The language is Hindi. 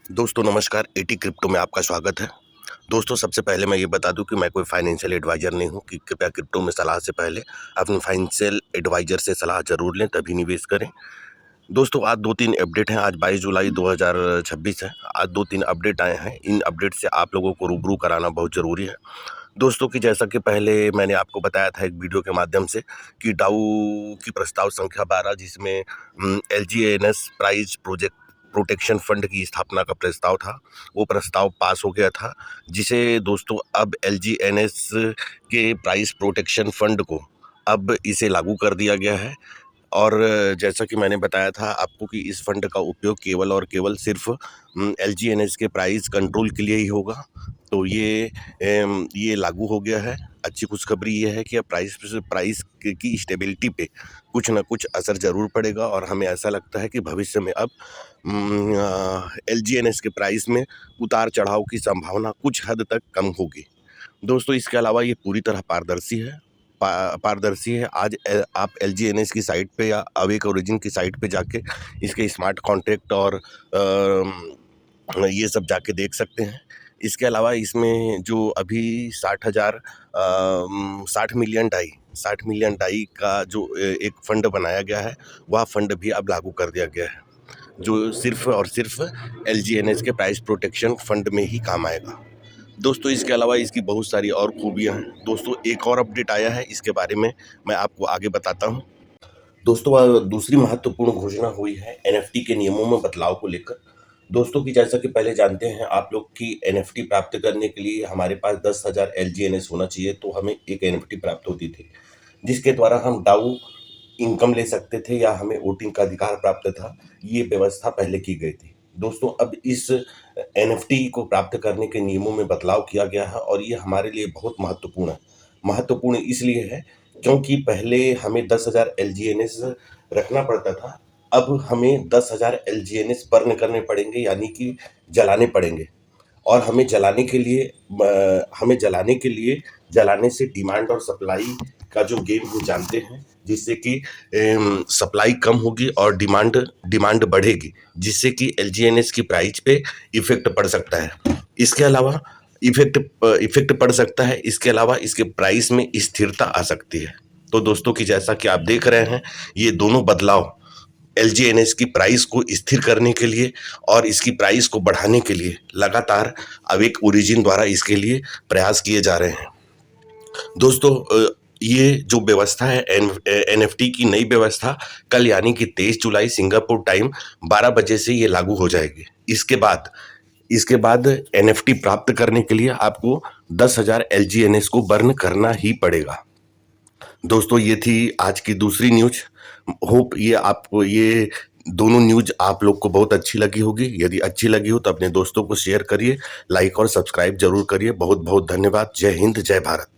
दोस्तों नमस्कार, एटी क्रिप्टो में आपका स्वागत है। दोस्तों सबसे पहले मैं ये बता दूं कि मैं कोई फाइनेंशियल एडवाइज़र नहीं हूं कि कृपया क्रिप्टो में सलाह से पहले अपने फाइनेंशियल एडवाइज़र से सलाह ज़रूर लें तभी निवेश करें। दोस्तों आज 2-3 अपडेट हैं, आज 22 जुलाई 2026 है। आज 2-3 अपडेट आए हैं, इन अपडेट से आप लोगों को रूबरू कराना बहुत ज़रूरी है। दोस्तों कि जैसा कि पहले मैंने आपको बताया था एक वीडियो के माध्यम से कि डाउ की प्रस्ताव संख्या 12 जिसमें LGNS prize project protection fund की स्थापना का प्रस्ताव था, वो प्रस्ताव पास हो गया था, जिसे दोस्तों अब एलजीएनएस के प्राइस प्रोटेक्शन फंड को अब इसे लागू कर दिया गया है। और जैसा कि मैंने बताया था आपको कि इस फंड का उपयोग केवल और केवल सिर्फ एलजीएनएस के प्राइस कंट्रोल के लिए ही होगा। तो ये लागू हो गया है। अच्छी खुशखबरी ये है कि अब प्राइस की स्टेबिलिटी पे कुछ ना कुछ असर ज़रूर पड़ेगा और हमें ऐसा लगता है कि भविष्य में अब एलजीएनएस के प्राइस में उतार-चढ़ाव की संभावना कुछ हद तक कम होगी। दोस्तों इसके अलावा ये पूरी तरह पारदर्शी है। पारदर्शी है। आज आप एलजीएनएस की साइट पे या अवेक ओरिजिन की साइट पे जाके इसके स्मार्ट कॉन्ट्रैक्ट और ये सब जाके देख सकते हैं। इसके अलावा इसमें जो अभी 60 मिलियन डाई का जो एक फंड बनाया गया है, वह फंड भी अब लागू कर दिया गया है, जो सिर्फ़ और सिर्फ़ एलजीएनएस के प्राइस प्रोटेक्शन फंड में ही काम आएगा। दोस्तों इसके अलावा इसकी बहुत सारी और खूबियाँ हैं। दोस्तों एक और अपडेट आया है, इसके बारे में मैं आपको आगे बताता हूँ। दोस्तों दूसरी महत्वपूर्ण घोषणा हुई है एनएफटी के नियमों में बदलाव को लेकर। दोस्तों कि जैसा कि पहले जानते हैं आप लोग कि एनएफटी प्राप्त करने के लिए हमारे पास 10,000 एलजीएनएस होना चाहिए, तो हमें एक एनएफटी प्राप्त होती थी, जिसके द्वारा हम डाउ इनकम ले सकते थे या हमें वोटिंग का अधिकार प्राप्त था। ये व्यवस्था पहले की गई थी। दोस्तों अब इस एनएफटी को प्राप्त करने के नियमों में बदलाव किया गया है और ये हमारे लिए बहुत महत्वपूर्ण है। महत्वपूर्ण इसलिए है क्योंकि पहले हमें 10,000 एलजीएनएस रखना पड़ता था, अब हमें 10,000 एलजीएनएस बर्न करने पड़ेंगे, यानी कि जलाने पड़ेंगे। और हमें जलाने से डिमांड और सप्लाई का जो गेम वो जानते हैं, जिससे कि सप्लाई कम होगी और डिमांड बढ़ेगी, जिससे कि एलजीएनएस की प्राइस पे इफेक्ट पड़ सकता है। इसके अलावा इफेक्ट पड़ सकता है, इसके अलावा इसके प्राइस में स्थिरता आ सकती है। तो दोस्तों कि जैसा कि आप देख रहे हैं, ये दोनों बदलाव एलजीएनएस की प्राइस को स्थिर करने के लिए और इसकी प्राइस को बढ़ाने के लिए लगातार अवेक ओरिजिन द्वारा इसके लिए प्रयास किए जा रहे हैं। दोस्तों ये जो व्यवस्था है एनएफटी की नई व्यवस्था कल यानी कि 23 जुलाई सिंगापुर टाइम 12 बजे से ये लागू हो जाएगी। इसके बाद एनएफटी प्राप्त करने के लिए आपको 10,000 एलजीएनएस को बर्न करना ही पड़ेगा। दोस्तों ये थी आज की दूसरी न्यूज़। होप ये दोनों न्यूज़ आप लोग को बहुत अच्छी लगी होगी। यदि अच्छी लगी हो तो अपने दोस्तों को शेयर करिए, लाइक और सब्सक्राइब ज़रूर करिए। बहुत बहुत धन्यवाद। जय हिंद, जय भारत।